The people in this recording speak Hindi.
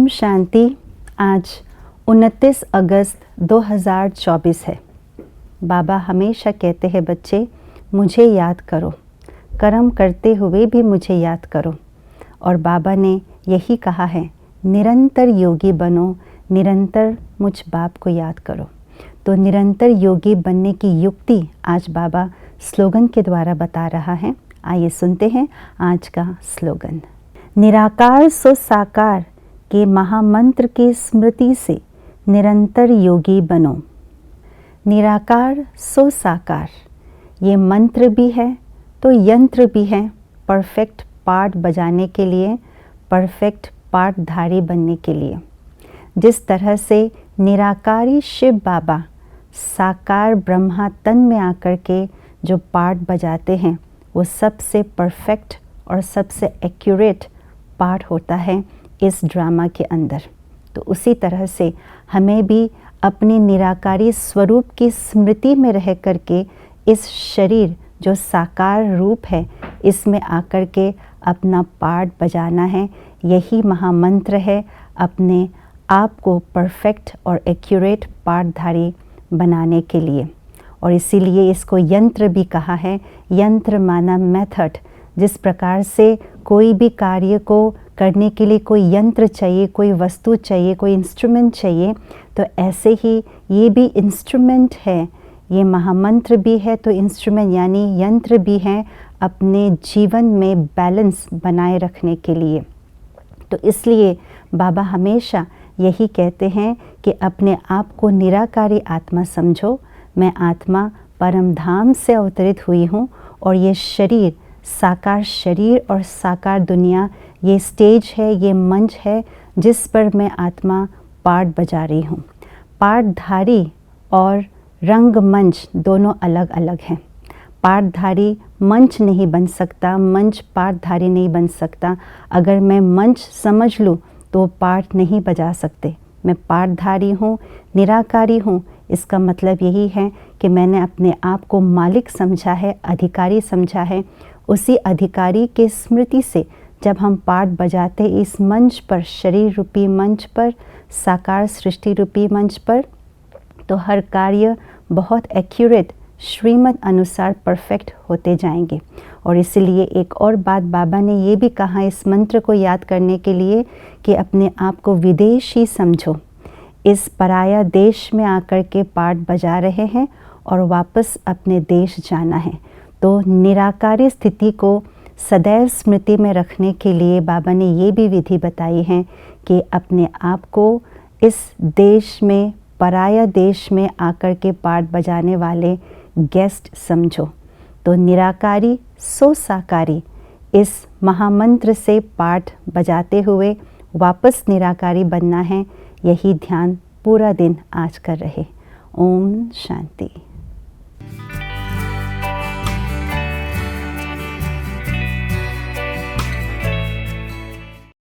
शांति। आज 29 अगस्त 2024 है। बाबा हमेशा कहते हैं बच्चे मुझे याद करो, कर्म करते हुए भी मुझे याद करो। और बाबा ने यही कहा है, निरंतर योगी बनो, निरंतर मुझ बाप को याद करो। तो निरंतर योगी बनने की युक्ति आज बाबा स्लोगन के द्वारा बता रहा है। आइए सुनते हैं आज का स्लोगन। निराकार सो साकार के महामंत्र की स्मृति से निरंतर योगी बनो। निराकार सो साकार, ये मंत्र भी है तो यंत्र भी है। परफेक्ट पाठ बजाने के लिए, परफेक्ट पाठधारी बनने के लिए। जिस तरह से निराकारी शिव बाबा साकार ब्रह्मा तन में आकर के जो पाठ बजाते हैं वो सबसे परफेक्ट और सबसे एक्यूरेट पाठ होता है इस ड्रामा के अंदर। तो उसी तरह से हमें भी अपने निराकारी स्वरूप की स्मृति में रह करके इस शरीर जो साकार रूप है इसमें आकर के अपना पाठ बजाना है। यही महामंत्र है अपने आप को परफेक्ट और एक्यूरेट पाठधारी बनाने के लिए। और इसीलिए इसको यंत्र भी कहा है। यंत्र माना मेथड। जिस प्रकार से कोई भी कार्य को करने के लिए कोई यंत्र चाहिए, कोई वस्तु चाहिए, कोई इंस्ट्रूमेंट चाहिए, तो ऐसे ही ये भी इंस्ट्रूमेंट है। ये महामंत्र भी है तो इंस्ट्रूमेंट यानी यंत्र भी है अपने जीवन में बैलेंस बनाए रखने के लिए। तो इसलिए बाबा हमेशा यही कहते हैं कि अपने आप को निराकारी आत्मा समझो। मैं आत्मा परम धाम से अवतरित हुई हूँ और ये शरीर साकार शरीर और साकार दुनिया ये स्टेज है, ये मंच है जिस पर मैं आत्मा पाठ बजा रही हूँ। पाठधारी और रंगमंच दोनों अलग अलग हैं। पाठधारी मंच नहीं बन सकता, मंच पाठधारी नहीं बन सकता। अगर मैं मंच समझ लूँ तो पाठ नहीं बजा सकते। मैं पाठधारी हूँ, निराकारी हूँ। इसका मतलब यही है कि मैंने अपने आप को मालिक समझा है, अधिकारी समझा है। उसी अधिकारी के स्मृति से जब हम पाठ बजाते इस मंच पर, शरीर रूपी मंच पर, साकार सृष्टि रूपी मंच पर, तो हर कार्य बहुत एक्यूरेट श्रीमत अनुसार परफेक्ट होते जाएंगे। और इसलिए एक और बात बाबा ने ये भी कहा इस मंत्र को याद करने के लिए कि अपने आप को विदेशी समझो। इस पराया देश में आकर के पाठ बजा रहे हैं और वापस अपने देश जाना है। तो निराकारी स्थिति को सदैव स्मृति में रखने के लिए बाबा ने ये भी विधि बताई है कि अपने आप को इस देश में, पराया देश में आकर के पाठ बजाने वाले गेस्ट समझो। तो निराकारी सो साकारी, इस महामंत्र से पाठ बजाते हुए वापस निराकारी बनना है। यही ध्यान पूरा दिन आज कर रहे। ओम शांति।